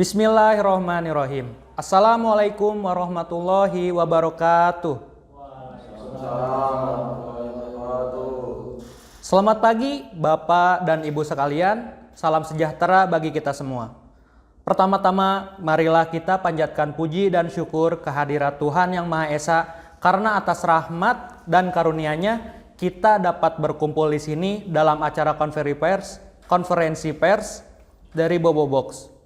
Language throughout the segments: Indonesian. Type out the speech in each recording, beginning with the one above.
Bismillahirrahmanirrahim. Assalamualaikum warahmatullahi wabarakatuh. Selamat pagi Bapak dan Ibu sekalian. Salam sejahtera bagi kita semua. Pertama-tama, marilah kita panjatkan puji dan syukur kehadirat Tuhan Yang Maha Esa karena atas rahmat dan karunia-Nya kita dapat berkumpul di sini dalam acara konferensi pers dari Bobobox.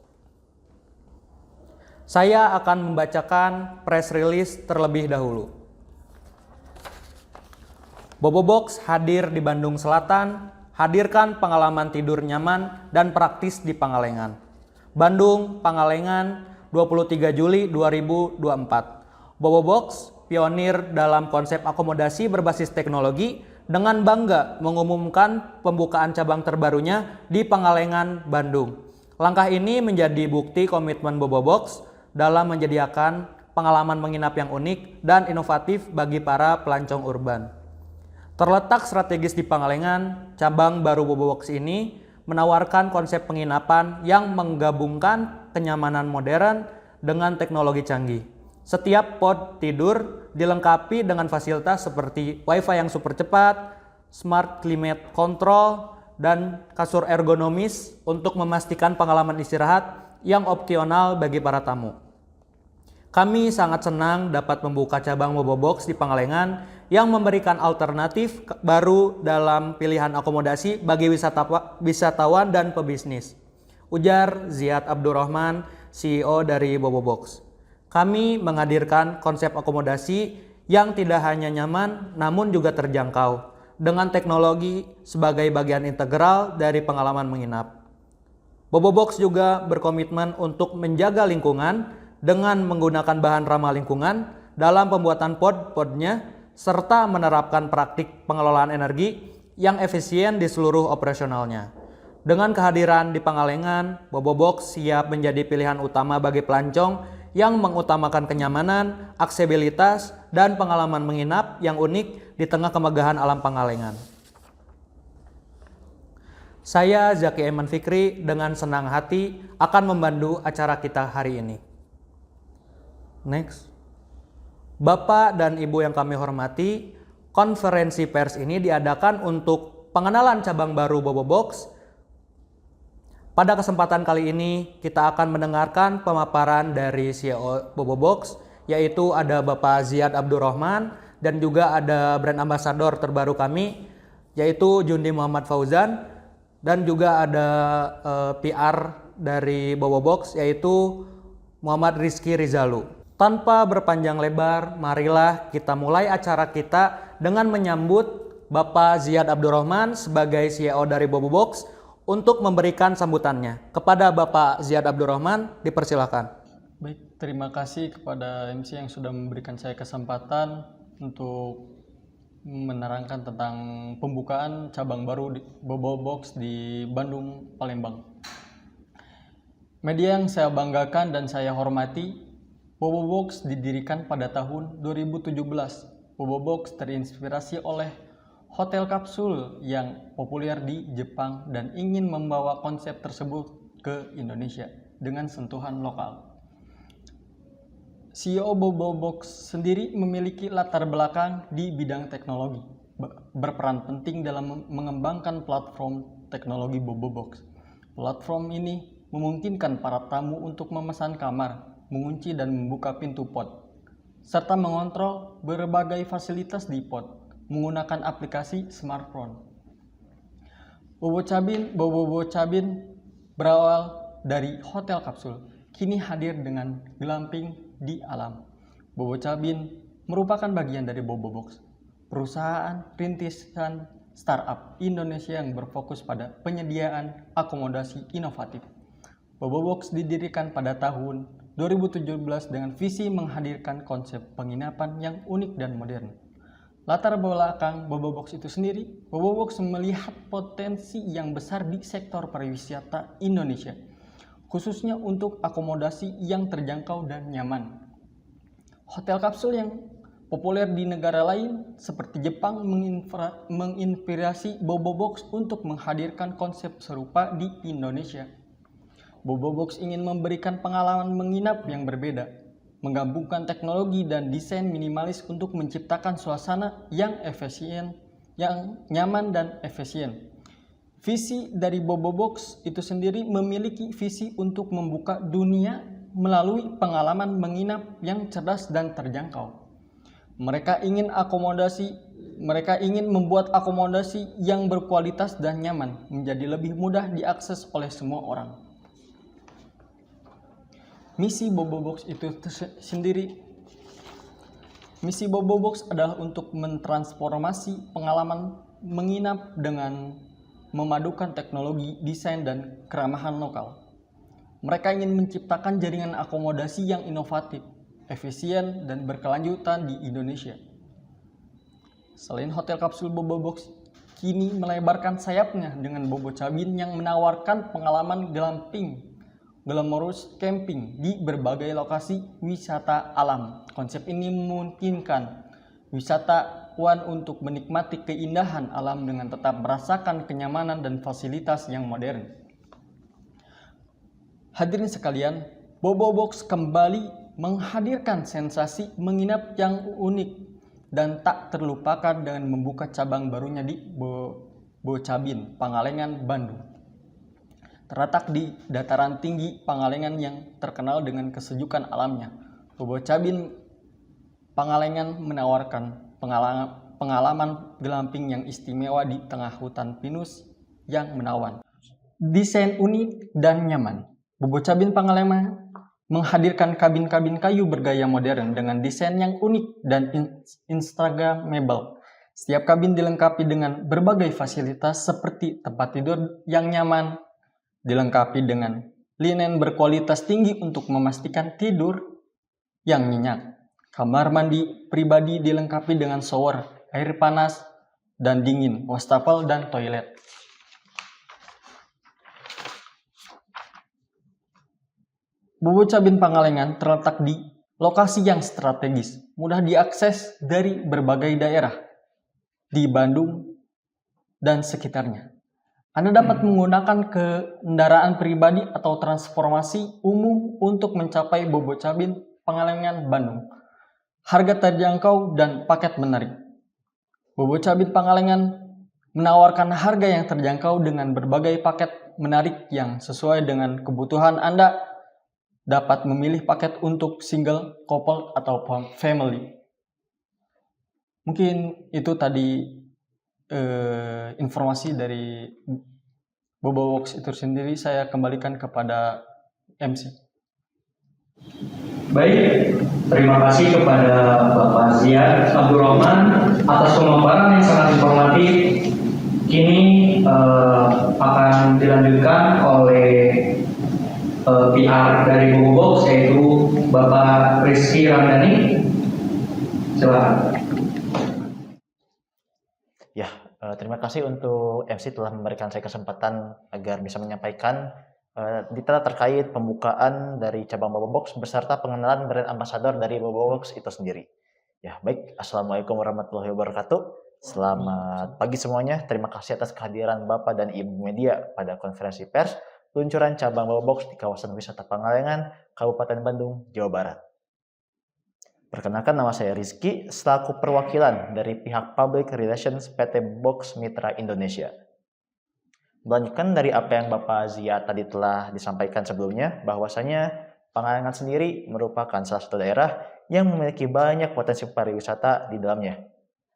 Saya akan membacakan press release terlebih dahulu. Bobobox hadir di Bandung Selatan, hadirkan pengalaman tidur nyaman dan praktis di Pangalengan. Bandung, Pangalengan, 23 Juli 2024. Bobobox, pionir dalam konsep akomodasi berbasis teknologi, dengan bangga mengumumkan pembukaan cabang terbarunya di Pangalengan, Bandung. Langkah ini menjadi bukti komitmen Bobobox dalam menyediakan pengalaman menginap yang unik dan inovatif bagi para pelancong urban. Terletak strategis di Pangalengan, cabang baru Bobobox ini menawarkan konsep penginapan yang menggabungkan kenyamanan modern dengan teknologi canggih. Setiap pod tidur dilengkapi dengan fasilitas seperti Wi-Fi yang super cepat, smart climate control, dan kasur ergonomis untuk memastikan pengalaman istirahat yang opsional bagi para tamu. Kami sangat senang dapat membuka cabang Bobobox di Pangalengan yang memberikan alternatif baru dalam pilihan akomodasi bagi wisatawan dan pebisnis. Ujar Ziad Abdurrahman, CEO dari Bobobox. Kami menghadirkan konsep akomodasi yang tidak hanya nyaman namun juga terjangkau dengan teknologi sebagai bagian integral dari pengalaman menginap. Bobobox juga berkomitmen untuk menjaga lingkungan dengan menggunakan bahan ramah lingkungan dalam pembuatan pod-podnya serta menerapkan praktik pengelolaan energi yang efisien di seluruh operasionalnya. Dengan kehadiran di Pangalengan, Bobobox siap menjadi pilihan utama bagi pelancong yang mengutamakan kenyamanan, aksesibilitas, dan pengalaman menginap yang unik di tengah kemegahan alam Pangalengan. Saya Zaki Eman Fikri dengan senang hati akan membantu acara kita hari ini. Next. Bapak dan Ibu yang kami hormati, konferensi pers ini diadakan untuk pengenalan cabang baru Bobobox. Pada kesempatan kali ini, kita akan mendengarkan pemaparan dari CEO Bobobox, yaitu ada Bapak Ziad Abdurrahman dan juga ada brand ambassador terbaru kami, yaitu Jundi Muhammad Fauzan, dan juga ada PR dari Bobobox, yaitu Muhammad Rizky Rizalu. Tanpa berpanjang lebar, marilah kita mulai acara kita dengan menyambut Bapak Ziad Abdurrahman sebagai CEO dari Bobobox untuk memberikan sambutannya. Kepada Bapak Ziad Abdurrahman, dipersilakan. Baik, terima kasih kepada MC yang sudah memberikan saya kesempatan untuk menerangkan tentang pembukaan cabang baru Bobobox di Bandung, Palembang. Media yang saya banggakan dan saya hormati, Bobobox didirikan pada tahun 2017. Bobobox terinspirasi oleh hotel kapsul yang populer di Jepang dan ingin membawa konsep tersebut ke Indonesia dengan sentuhan lokal. CEO Bobobox sendiri memiliki latar belakang di bidang teknologi, berperan penting dalam mengembangkan platform teknologi Bobobox. Platform ini memungkinkan para tamu untuk memesan kamar, mengunci dan membuka pintu pod, serta mengontrol berbagai fasilitas di pod menggunakan aplikasi smartphone. Bobo Cabin berawal dari hotel kapsul, kini hadir dengan glamping di alam. Bobo Cabin merupakan bagian dari Bobobox, perusahaan rintisan startup Indonesia yang berfokus pada penyediaan akomodasi inovatif. Bobobox didirikan pada tahun 2017 dengan visi menghadirkan konsep penginapan yang unik dan modern. Latar belakang Bobobox itu sendiri, Bobobox melihat potensi yang besar di sektor pariwisata Indonesia, khususnya untuk akomodasi yang terjangkau dan nyaman. Hotel kapsul yang populer di negara lain seperti Jepang menginspirasi Bobobox untuk menghadirkan konsep serupa di Indonesia. Boboibox ingin memberikan pengalaman menginap yang berbeda, menggabungkan teknologi dan desain minimalis untuk menciptakan suasana yang efisien, yang nyaman dan efisien. Visi dari Boboibox itu sendiri memiliki visi untuk membuka dunia melalui pengalaman menginap yang cerdas dan terjangkau. Mereka ingin membuat akomodasi yang berkualitas dan nyaman menjadi lebih mudah diakses oleh semua orang. Misi Boboibox adalah untuk mentransformasi pengalaman menginap dengan memadukan teknologi, desain, dan keramahan lokal. Mereka ingin menciptakan jaringan akomodasi yang inovatif, efisien, dan berkelanjutan di Indonesia. Selain hotel kapsul Boboibox, kini melebarkan sayapnya dengan Bobo Cabin yang menawarkan pengalaman glamping, glamorous camping di berbagai lokasi wisata alam. Konsep ini memungkinkan wisatawan untuk menikmati keindahan alam dengan tetap merasakan kenyamanan dan fasilitas yang modern. Hadirin sekalian, Boboibox kembali menghadirkan sensasi menginap yang unik dan tak terlupakan dengan membuka cabang barunya di Bobo Cabin, Pangalengan, Bandung. Terletak di dataran tinggi Pangalengan yang terkenal dengan kesejukan alamnya, Bobo Cabin Pangalengan menawarkan pengalaman glamping yang istimewa di tengah hutan pinus yang menawan. Desain unik dan nyaman. Bobo Cabin Pangalengan menghadirkan kabin-kabin kayu bergaya modern dengan desain yang unik dan instagramable. Setiap kabin dilengkapi dengan berbagai fasilitas seperti tempat tidur yang nyaman, dilengkapi dengan linen berkualitas tinggi untuk memastikan tidur yang nyenyak. Kamar mandi pribadi dilengkapi dengan shower, air panas dan dingin, wastafel, dan toilet. Bobo Cabin Pangalengan terletak di lokasi yang strategis, mudah diakses dari berbagai daerah di Bandung dan sekitarnya. Anda dapat menggunakan kendaraan pribadi atau transportasi umum untuk mencapai Bobo Cabin Pangalengan, Bandung. Harga terjangkau dan paket menarik. Bobo Cabin Pangalengan menawarkan harga yang terjangkau dengan berbagai paket menarik yang sesuai dengan kebutuhan Anda. Dapat memilih paket untuk single, couple, atau family. Mungkin itu tadi informasi dari Boboibox itu sendiri. Saya kembalikan kepada MC. Baik, terima kasih kepada Bapak Ziad Abdurrahman atas pemaparan yang sangat informatif. Kini akan dilanjutkan oleh PR dari Boboibox, yaitu Bapak Rizky Ramdhani. Silakan. Ya, terima kasih untuk MC telah memberikan saya kesempatan agar bisa menyampaikan detail terkait pembukaan dari cabang Boboibox beserta pengenalan brand ambassador dari Boboibox itu sendiri. Ya, baik. Assalamualaikum warahmatullahi wabarakatuh. Selamat pagi semuanya. Terima kasih atas kehadiran Bapak dan Ibu media pada konferensi pers peluncuran cabang Boboibox di kawasan wisata Pangalengan, Kabupaten Bandung, Jawa Barat. Perkenalkan, nama saya Rizky, selaku perwakilan dari pihak Public Relations PT Box Mitra Indonesia. Melanjutkan dari apa yang Bapak Ziad tadi telah disampaikan sebelumnya, bahwasanya Pangalengan sendiri merupakan salah satu daerah yang memiliki banyak potensi pariwisata di dalamnya.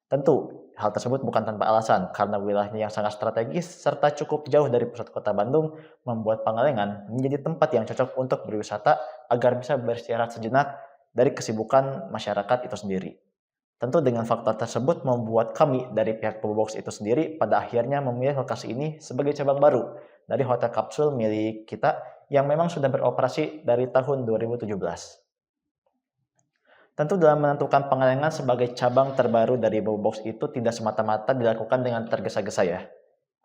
Tentu, hal tersebut bukan tanpa alasan, karena wilayahnya yang sangat strategis serta cukup jauh dari pusat kota Bandung membuat Pangalengan menjadi tempat yang cocok untuk berwisata agar bisa beristirahat sejenak dari kesibukan masyarakat itu sendiri. Tentu dengan faktor tersebut membuat kami dari pihak Boboibox itu sendiri pada akhirnya memilih lokasi ini sebagai cabang baru dari hotel kapsul milik kita yang memang sudah beroperasi dari tahun 2017. Tentu dalam menentukan Pangalengan sebagai cabang terbaru dari Boboibox itu tidak semata-mata dilakukan dengan tergesa-gesa ya.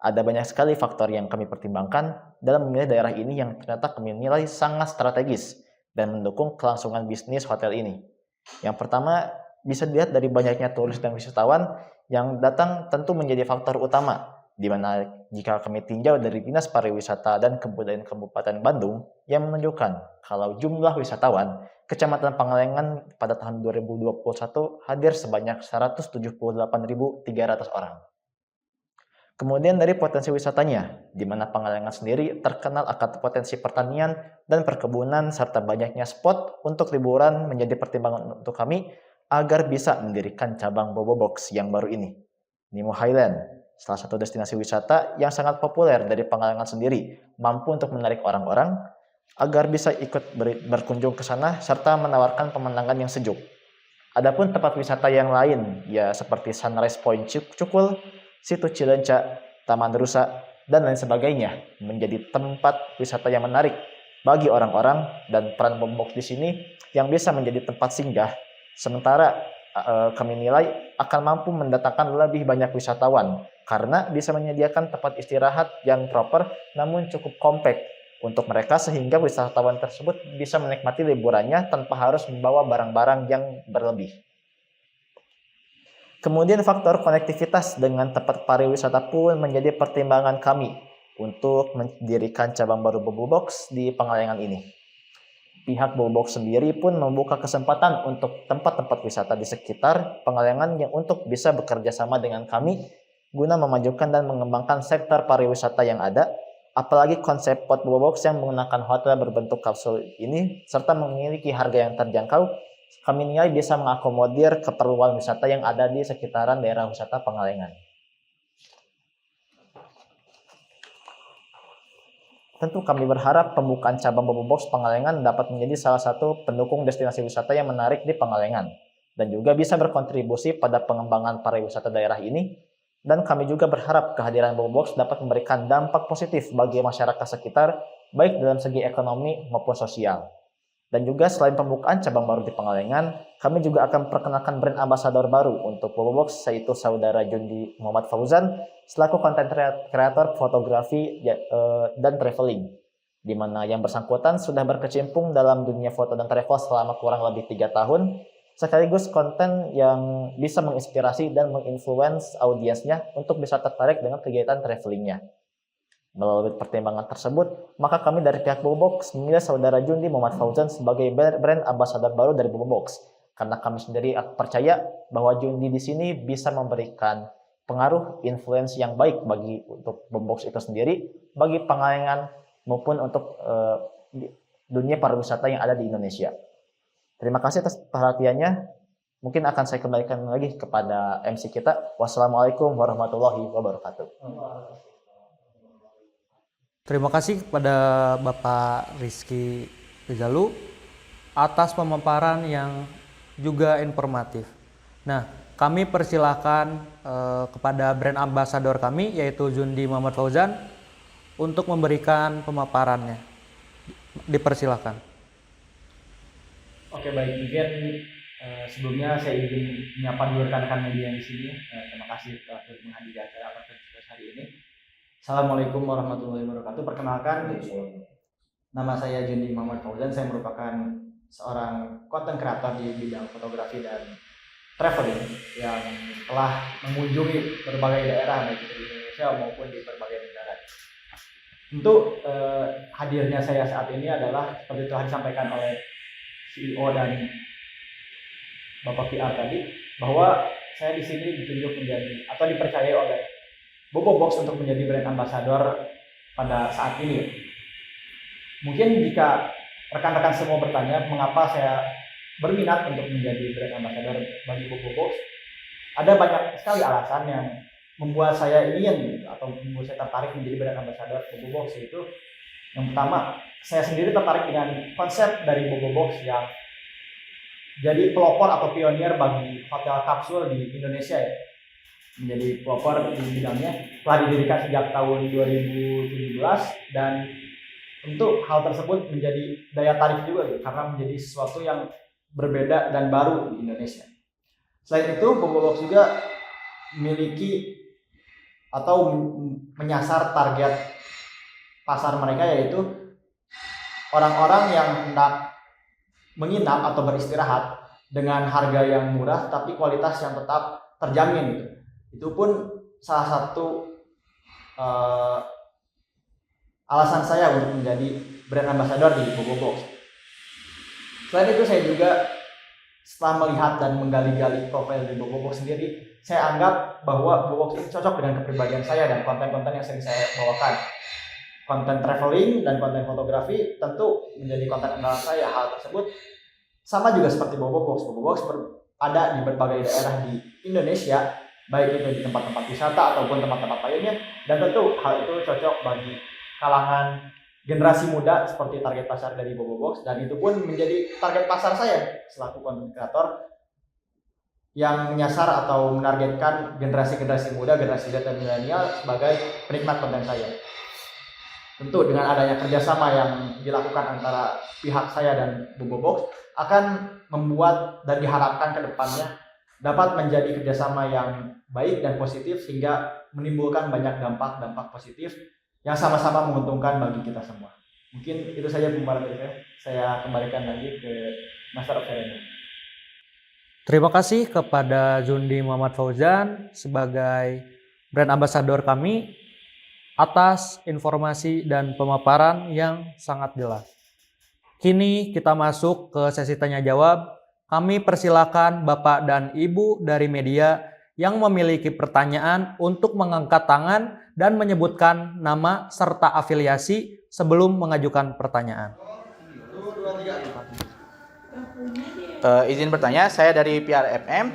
Ada banyak sekali faktor yang kami pertimbangkan dalam memilih daerah ini yang ternyata kami nilai sangat strategis dan mendukung kelangsungan bisnis hotel ini. Yang pertama, bisa dilihat dari banyaknya turis dan wisatawan yang datang tentu menjadi faktor utama di mana jika kami tinjau dari Dinas Pariwisata dan Kebudayaan Kabupaten Bandung yang menunjukkan kalau jumlah wisatawan Kecamatan Pangalengan pada tahun 2021 hadir sebanyak 178.300 orang. Kemudian dari potensi wisatanya, di mana Pangalengan sendiri terkenal akan potensi pertanian dan perkebunan serta banyaknya spot untuk liburan menjadi pertimbangan untuk kami agar bisa mendirikan cabang Bobo Box yang baru ini. Nemo Highland, salah satu destinasi wisata yang sangat populer dari Pangalengan sendiri, mampu untuk menarik orang-orang agar bisa ikut berkunjung ke sana serta menawarkan pemandangan yang sejuk. Adapun tempat wisata yang lain, ya seperti Sunrise Point Cukul, Situ Cilenca, Taman Rusa, dan lain sebagainya, menjadi tempat wisata yang menarik bagi orang-orang dan peran Bobo Box di sini yang bisa menjadi tempat singgah. Sementara kami nilai akan mampu mendatangkan lebih banyak wisatawan karena bisa menyediakan tempat istirahat yang proper namun cukup kompak untuk mereka sehingga wisatawan tersebut bisa menikmati liburannya tanpa harus membawa barang-barang yang berlebih. Kemudian faktor konektivitas dengan tempat pariwisata pun menjadi pertimbangan kami untuk mendirikan cabang baru Bobo Box di Pangalengan ini. Pihak Bobo Box sendiri pun membuka kesempatan untuk tempat-tempat wisata di sekitar Pangalengan yang untuk bisa bekerja sama dengan kami guna memajukan dan mengembangkan sektor pariwisata yang ada, apalagi konsep pot Bobo Box yang menggunakan hotel berbentuk kapsul ini serta memiliki harga yang terjangkau, kami nilai bisa mengakomodir keperluan wisata yang ada di sekitaran daerah wisata Pangalengan. Tentu kami berharap pembukaan cabang Bobo Box Pangalengan dapat menjadi salah satu pendukung destinasi wisata yang menarik di Pangalengan dan juga bisa berkontribusi pada pengembangan pariwisata daerah ini. Dan kami juga berharap kehadiran Bobo Box dapat memberikan dampak positif bagi masyarakat sekitar baik dalam segi ekonomi maupun sosial. Dan juga selain pembukaan cabang baru di Pangalengan, kami juga akan perkenalkan brand ambassador baru untuk Bobo Box, yaitu saudara Jundi Muhammad Fauzan selaku konten kreator fotografi dan traveling, di mana yang bersangkutan sudah berkecimpung dalam dunia foto dan travel selama kurang lebih 3 tahun, sekaligus konten yang bisa menginspirasi dan menginfluence audiensnya untuk bisa tertarik dengan kegiatan travelingnya. Melalui pertimbangan tersebut, maka kami dari pihak Bobo Box memilih saudara Jundi Muhammad Fauzan sebagai brand ambassador baru dari Bobo Box. Karena kami sendiri percaya bahwa Jundi di sini bisa memberikan pengaruh influence yang baik bagi untuk Bobo Box itu sendiri, bagi Pangalengan maupun untuk dunia pariwisata yang ada di Indonesia. Terima kasih atas perhatiannya. Mungkin akan saya kembalikan lagi kepada MC kita. Wassalamualaikum warahmatullahi wabarakatuh. Terima kasih kepada Bapak Rizky Rizalu atas pemaparan yang juga informatif. Nah, kami persilahkan kepada brand ambassador kami yaitu Jundi Muhammad Fauzan untuk memberikan pemaparannya. Dipersilahkan. Oke, baik, mungkin sebelumnya saya ingin menyapa dulu rekan-rekan media di sini. Terima kasih telah menghadiri acara podcast hari ini. Assalamualaikum warahmatullahi wabarakatuh. Perkenalkan, nama saya Jundi Muhammad Fauzan. Saya merupakan seorang content creator di bidang fotografi dan traveling yang telah mengunjungi berbagai daerah baik di Indonesia maupun di berbagai negara. Tentu hadirnya saya saat ini adalah seperti telah disampaikan oleh CEO dan Bapak PR tadi, bahwa saya di sini ditunjuk menjadi atau dipercaya oleh Bobo Box untuk menjadi brand ambassador pada saat ini. Mungkin jika rekan-rekan semua bertanya mengapa saya berminat untuk menjadi brand ambassador bagi Bobo Box, ada banyak sekali alasan yang membuat saya ingin atau membuat saya tertarik menjadi brand ambassador Bobo Box. Yaitu yang pertama, saya sendiri tertarik dengan konsep dari Bobo Box yang jadi pelopor atau pionir bagi hotel kapsul di Indonesia ya. Menjadi pelopor di bidangnya, telah didirikan sejak tahun 2017 dan tentu hal tersebut menjadi daya tarik juga karena menjadi sesuatu yang berbeda dan baru di Indonesia. Selain itu, Bobo Box juga memiliki atau menyasar target pasar mereka, yaitu orang-orang yang hendak menginap atau beristirahat dengan harga yang murah tapi kualitas yang tetap terjamin gitu. Itu pun salah satu eh, alasan saya untuk menjadi brand ambassador di Bobobox. Selain itu saya juga setelah melihat dan menggali-gali profil di Bobobox sendiri, saya anggap bahwa Bobobox ini cocok dengan kepribadian saya dan konten-konten yang sering saya bawakan. Konten traveling dan konten fotografi tentu menjadi konten andalan saya. Hal tersebut sama juga seperti Bobobox. Bobobox ada di berbagai daerah di Indonesia, baik itu di tempat-tempat wisata ataupun tempat-tempat lainnya, dan tentu hal itu cocok bagi kalangan generasi muda seperti target pasar dari Bobobox, dan itu pun menjadi target pasar saya selaku konten kreator yang menyasar atau menargetkan generasi-generasi muda, generasi Z dan milenial sebagai penikmat konten saya. Tentu dengan adanya kerjasama yang dilakukan antara pihak saya dan Bobobox akan membuat dan diharapkan ke depannya dapat menjadi kerjasama yang baik dan positif sehingga menimbulkan banyak dampak-dampak positif yang sama-sama menguntungkan bagi kita semua. Mungkin itu saja pembahasan dari saya. Saya kembalikan lagi ke Master of Ceremony. Terima kasih kepada Zundi Muhammad Fauzan sebagai brand ambassador kami atas informasi dan pemaparan yang sangat jelas. Kini kita masuk ke sesi tanya jawab. Kami persilakan Bapak dan Ibu dari media yang memiliki pertanyaan untuk mengangkat tangan dan menyebutkan nama serta afiliasi sebelum mengajukan pertanyaan. Izin bertanya, saya dari PRFM.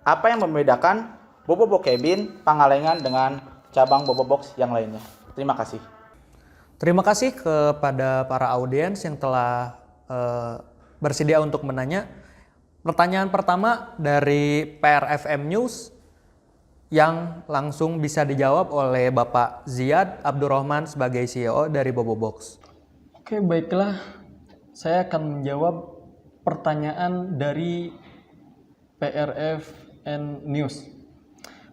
Apa yang membedakan Bobobox Cabin Pangalengan dengan cabang Bobobox yang lainnya? Terima kasih. Terima kasih kepada para audiens yang telah bersedia untuk menanya. Pertanyaan pertama dari PRFM News yang langsung bisa dijawab oleh Bapak Ziad Abdurrahman sebagai CEO dari Bobobox. Oke, baiklah. Saya akan menjawab pertanyaan dari PRFN News.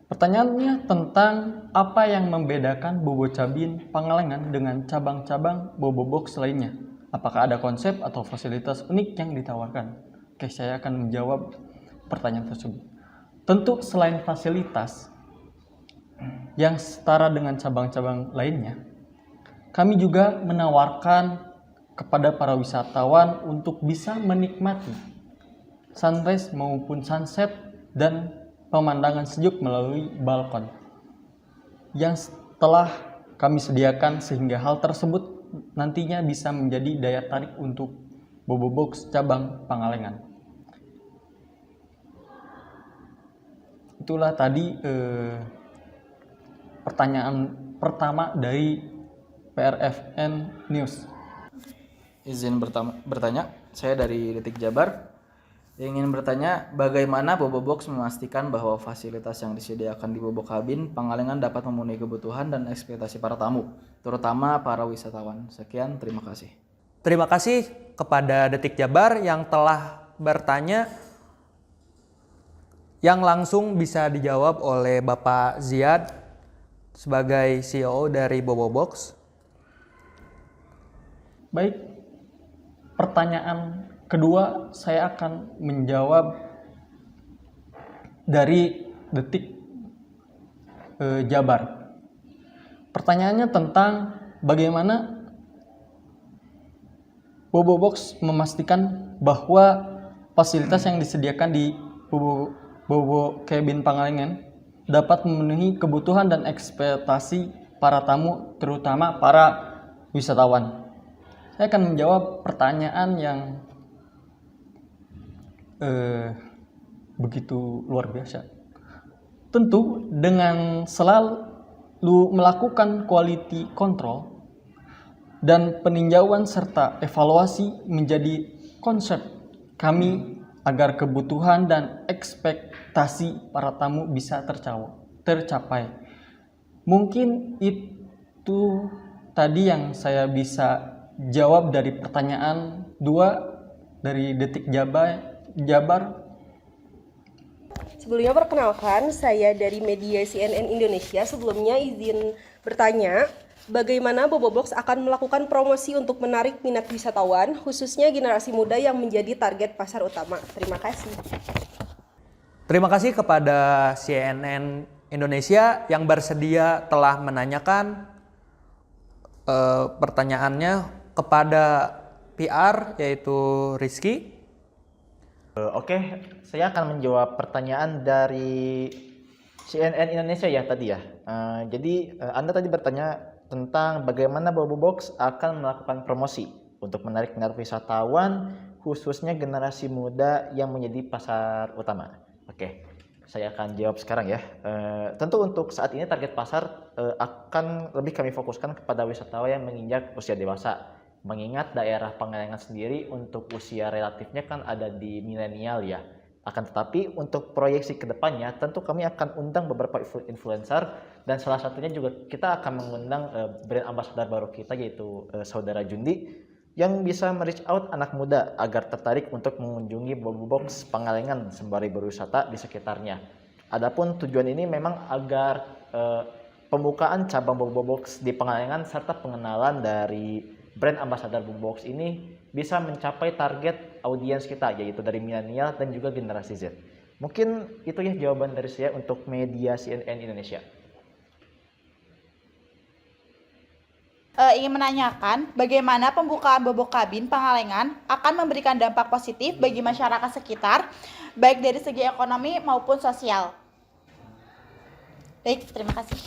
Pertanyaannya tentang apa yang membedakan Bobo Cabin Pangalengan dengan cabang-cabang Bobobox lainnya. Apakah ada konsep atau fasilitas unik yang ditawarkan? Oke, saya akan menjawab pertanyaan tersebut. Tentu selain fasilitas yang setara dengan cabang-cabang lainnya, kami juga menawarkan kepada para wisatawan untuk bisa menikmati sunrise maupun sunset dan pemandangan sejuk melalui balkon yang telah kami sediakan, sehingga hal tersebut nantinya bisa menjadi daya tarik untuk Bobobox cabang Pangalengan. Itulah tadi pertanyaan pertama dari PRFN News. Izin bertanya, saya dari Detik Jabar. Ingin bertanya, bagaimana Bobobox memastikan bahwa fasilitas yang disediakan di Bobo Cabin Pangalengan dapat memenuhi kebutuhan dan ekspektasi para tamu, terutama para wisatawan. Sekian, terima kasih. Terima kasih kepada Detik Jabar yang telah bertanya, yang langsung bisa dijawab oleh Bapak Ziad sebagai CEO dari Bobobox. Baik, pertanyaan kedua saya akan menjawab dari Detik Jabar. Pertanyaannya tentang bagaimana Bobobox memastikan bahwa fasilitas yang disediakan di Bobo Cabin Pangalengan dapat memenuhi kebutuhan dan ekspektasi para tamu, terutama para wisatawan. Saya akan menjawab pertanyaan yang begitu luar biasa. Tentu dengan selalu melakukan quality control dan peninjauan serta evaluasi menjadi konsep kami agar kebutuhan dan ekspektasi para tamu bisa tercapai. Mungkin itu tadi yang saya bisa jawab dari pertanyaan 2 dari Detik Jabar. Sebelumnya perkenalkan, saya dari media CNN Indonesia. Sebelumnya izin bertanya, bagaimana Bobobox akan melakukan promosi untuk menarik minat wisatawan, khususnya generasi muda yang menjadi target pasar utama? Terima kasih. Terima kasih kepada CNN Indonesia yang bersedia telah menanyakan pertanyaannya kepada PR yaitu Rizky. Oke, saya akan menjawab pertanyaan dari CNN Indonesia ya tadi ya. Jadi Anda tadi bertanya tentang bagaimana Boboibox akan melakukan promosi untuk menarik minat wisatawan, khususnya generasi muda yang menjadi pasar utama. Oke, saya akan jawab sekarang ya. Tentu untuk saat ini target pasar akan lebih kami fokuskan kepada wisatawan yang menginjak usia dewasa. Mengingat daerah Pangalengan sendiri untuk usia relatifnya kan ada di milenial ya. Akan tetapi untuk proyeksi ke depannya tentu kami akan undang beberapa influencer dan salah satunya juga kita akan mengundang brand ambassador baru kita yaitu Saudara Jundi yang bisa reach out anak muda agar tertarik untuk mengunjungi Boboibox Pangalengan sembari berwisata di sekitarnya. Adapun tujuan ini memang agar pembukaan cabang Boboibox di Pangalengan serta pengenalan dari brand ambassador Boboibox ini bisa mencapai target audiens kita yaitu dari milenial dan juga generasi Z. Mungkin itu ya jawaban dari saya untuk media CNN Indonesia. Ingin menanyakan bagaimana pembukaan Bobok Kabin Pangalengan akan memberikan dampak positif bagi masyarakat sekitar baik dari segi ekonomi maupun sosial. Baik, terima kasih.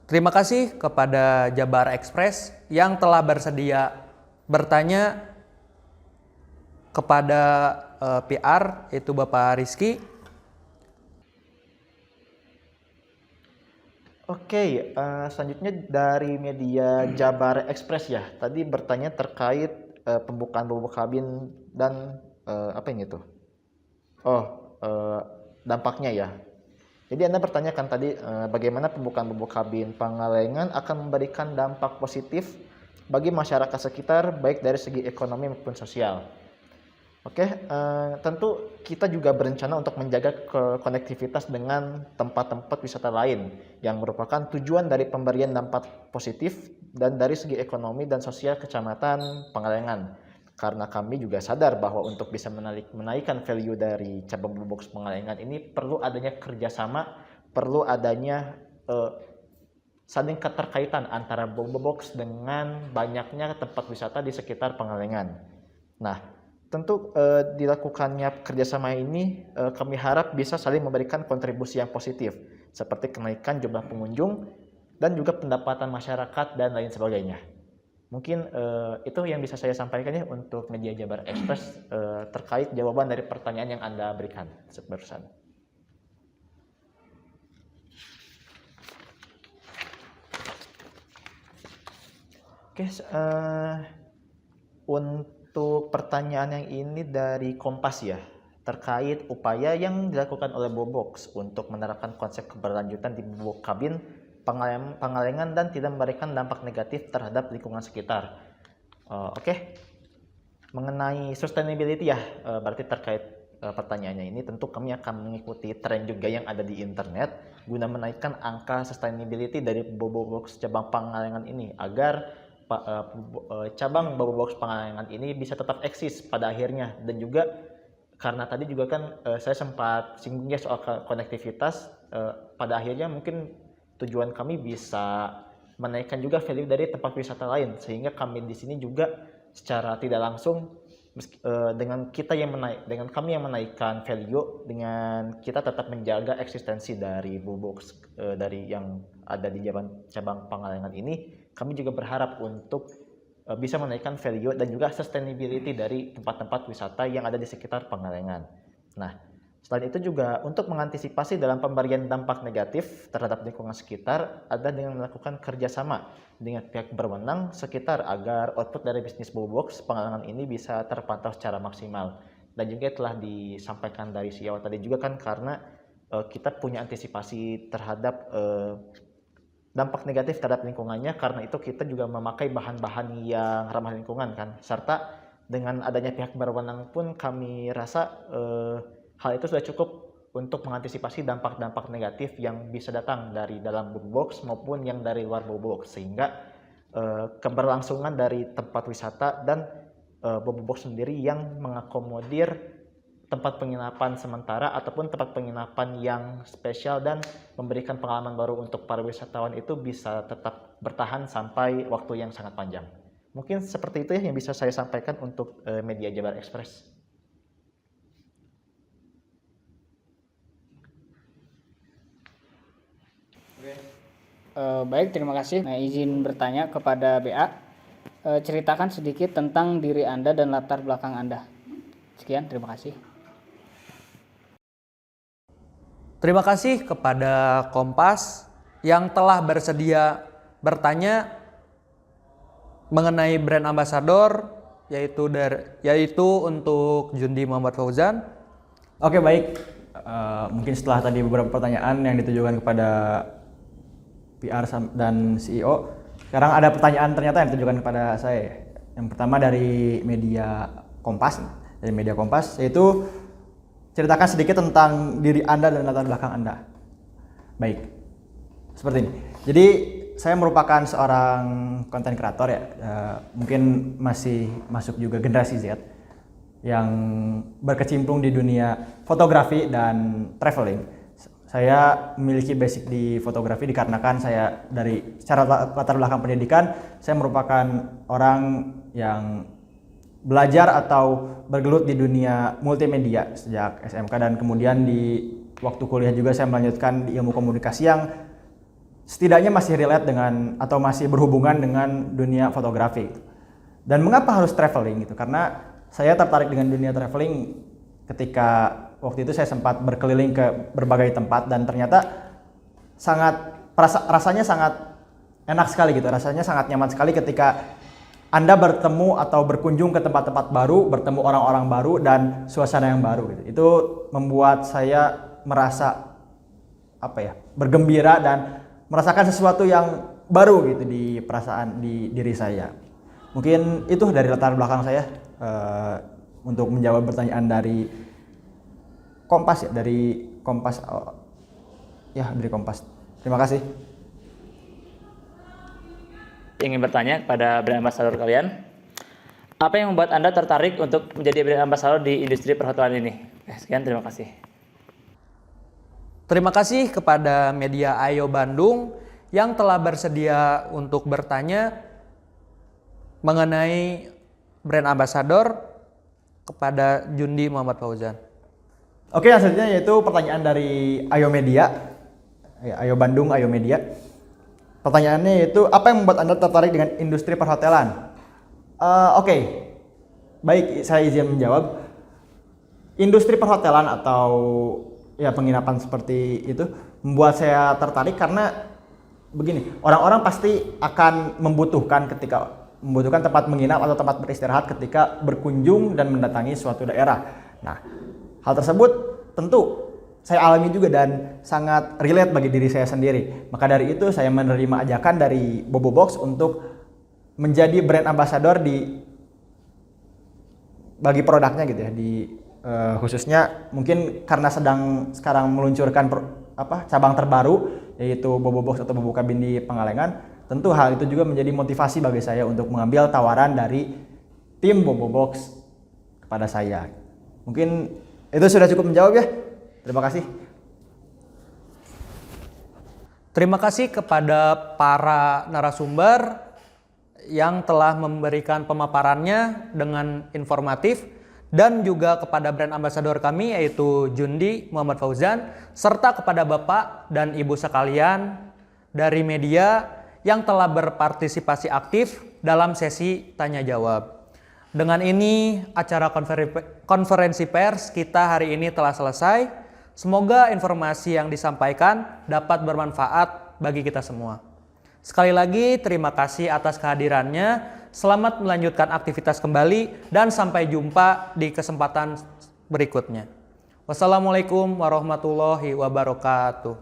Terima kasih kepada Jabar Express yang telah bersedia bertanya kepada PR yaitu Bapak Rizky. Oke, selanjutnya dari media Jabar Express ya. Tadi bertanya terkait pembukaan Boboibox Kabin dan apa ini tuh? Dampaknya ya. Jadi Anda bertanyakan tadi bagaimana pembukaan Boboibox Kabin Pangalengan akan memberikan dampak positif bagi masyarakat sekitar baik dari segi ekonomi maupun sosial. Oke, tentu kita juga berencana untuk menjaga konektivitas dengan tempat-tempat wisata lain yang merupakan tujuan dari pemberian dampak positif dan dari segi ekonomi dan sosial Kecamatan Pangalengan. Karena kami juga sadar bahwa untuk bisa menaikkan value dari cabang Boboibox Pangalengan ini perlu adanya kerjasama, perlu adanya saling keterkaitan antara Boboibox dengan banyaknya tempat wisata di sekitar Pangalengan. Nah, tentu dilakukannya kerjasama ini kami harap bisa saling memberikan kontribusi yang positif seperti kenaikan jumlah pengunjung dan juga pendapatan masyarakat dan lain sebagainya. Mungkin itu yang bisa saya sampaikan ya untuk media Jabar Express terkait jawaban dari pertanyaan yang Anda berikan barusan. Oke, untuk pertanyaan yang ini dari Kompas ya, terkait upaya yang dilakukan oleh Boboibox untuk menerapkan konsep keberlanjutan di Boboibox Kabin Pangalengan dan tidak memberikan dampak negatif terhadap lingkungan sekitar. Oke. Mengenai sustainability ya, berarti terkait pertanyaannya ini tentu kami akan mengikuti tren juga yang ada di internet guna menaikkan angka sustainability dari Boboibox cabang Pangalengan ini agar cabang Boboibox Pangalengan ini bisa tetap eksis pada akhirnya. Dan juga karena tadi juga kan saya sempat singgung ya soal konektivitas, pada akhirnya mungkin tujuan kami bisa menaikkan juga value dari tempat wisata lain sehingga kami di sini juga secara tidak langsung dengan kami yang menaikkan value dengan kita tetap menjaga eksistensi dari Boboibox dari yang ada di cabang Pangalengan ini. Kami juga berharap untuk bisa menaikkan value dan juga sustainability dari tempat-tempat wisata yang ada di sekitar Pangalengan. Nah, selain itu juga untuk mengantisipasi dalam pemberian dampak negatif terhadap lingkungan sekitar ada dengan melakukan kerjasama dengan pihak berwenang sekitar agar output dari bisnis Boboibox Pangalengan ini bisa terpantau secara maksimal. Dan juga telah disampaikan dari si awal tadi juga kan karena kita punya antisipasi terhadap dampak negatif terhadap lingkungannya, karena itu kita juga memakai bahan-bahan yang ramah lingkungan kan, serta dengan adanya pihak berwenang pun kami rasa hal itu sudah cukup untuk mengantisipasi dampak-dampak negatif yang bisa datang dari dalam Boboibox maupun yang dari luar Boboibox, sehingga keberlangsungan dari tempat wisata dan Boboibox sendiri yang mengakomodir tempat penginapan sementara ataupun tempat penginapan yang spesial dan memberikan pengalaman baru untuk para wisatawan itu bisa tetap bertahan sampai waktu yang sangat panjang. Mungkin seperti itu ya yang bisa saya sampaikan untuk media Jabar Express. Baik, terima kasih. Nah, izin bertanya kepada BA. Ceritakan sedikit tentang diri Anda dan latar belakang Anda. Sekian, terima kasih. Terima kasih kepada Kompas yang telah bersedia bertanya mengenai brand ambassador yaitu untuk Jundi Muhammad Fauzan. Oke, baik. Mungkin setelah tadi beberapa pertanyaan yang ditujukan kepada PR dan CEO, sekarang ada pertanyaan ternyata yang ditujukan kepada saya. Yang pertama dari media Kompas, yaitu ceritakan sedikit tentang diri Anda dan latar belakang Anda. Baik, seperti ini. Jadi saya merupakan seorang konten kreator ya, mungkin masih masuk juga generasi Z yang berkecimpung di dunia fotografi dan traveling. Saya memiliki basic di fotografi dikarenakan saya dari secara latar belakang pendidikan, saya merupakan orang yang belajar atau bergelut di dunia multimedia sejak SMK, dan kemudian di waktu kuliah juga saya melanjutkan di ilmu komunikasi yang setidaknya masih relate dengan atau masih berhubungan dengan dunia fotografi. Dan mengapa harus traveling gitu? Karena saya tertarik dengan dunia traveling ketika waktu itu saya sempat berkeliling ke berbagai tempat dan ternyata rasanya sangat enak sekali gitu. Rasanya sangat nyaman sekali ketika Anda bertemu atau berkunjung ke tempat-tempat baru, bertemu orang-orang baru dan suasana yang baru gitu. Itu membuat saya merasa bergembira dan merasakan sesuatu yang baru gitu di perasaan di diri saya. Mungkin itu dari latar belakang saya untuk menjawab pertanyaan dari Kompas ya, dari Kompas. Dari Kompas. Terima kasih. Ingin bertanya kepada brand ambassador kalian, apa yang membuat Anda tertarik untuk menjadi brand ambassador di industri perhotelan ini? Sekian, terima kasih. Terima kasih kepada media Ayo Bandung yang telah bersedia untuk bertanya mengenai brand ambassador kepada Jundi Muhammad Fauzan. Oke, yang selanjutnya yaitu pertanyaan dari Ayo Media, Ayo Bandung, Ayo Media. Pertanyaannya yaitu, apa yang membuat Anda tertarik dengan industri perhotelan? Oke, baik, saya izin menjawab. Industri perhotelan atau penginapan seperti itu membuat saya tertarik karena begini, orang-orang pasti akan membutuhkan tempat menginap atau tempat beristirahat ketika berkunjung dan mendatangi suatu daerah. Nah, hal tersebut tentu saya alami juga dan sangat relate bagi diri saya sendiri. Maka dari itu saya menerima ajakan dari Bobobox untuk menjadi brand ambassador bagi produknya gitu ya. Khususnya mungkin karena sekarang meluncurkan cabang terbaru yaitu Bobobox atau Bobo Cabin di Pangalengan. Tentu hal itu juga menjadi motivasi bagi saya untuk mengambil tawaran dari tim Bobobox kepada saya. Mungkin itu sudah cukup menjawab ya. Terima kasih. Terima kasih kepada para narasumber yang telah memberikan pemaparannya dengan informatif, dan juga kepada brand ambassador kami yaitu Jundi Muhammad Fauzan, serta kepada Bapak dan Ibu sekalian dari media yang telah berpartisipasi aktif dalam sesi tanya jawab. Dengan ini acara konferensi pers kita hari ini telah selesai. Semoga informasi yang disampaikan dapat bermanfaat bagi kita semua. Sekali lagi terima kasih atas kehadirannya. Selamat melanjutkan aktivitas kembali dan sampai jumpa di kesempatan berikutnya. Wassalamualaikum warahmatullahi wabarakatuh.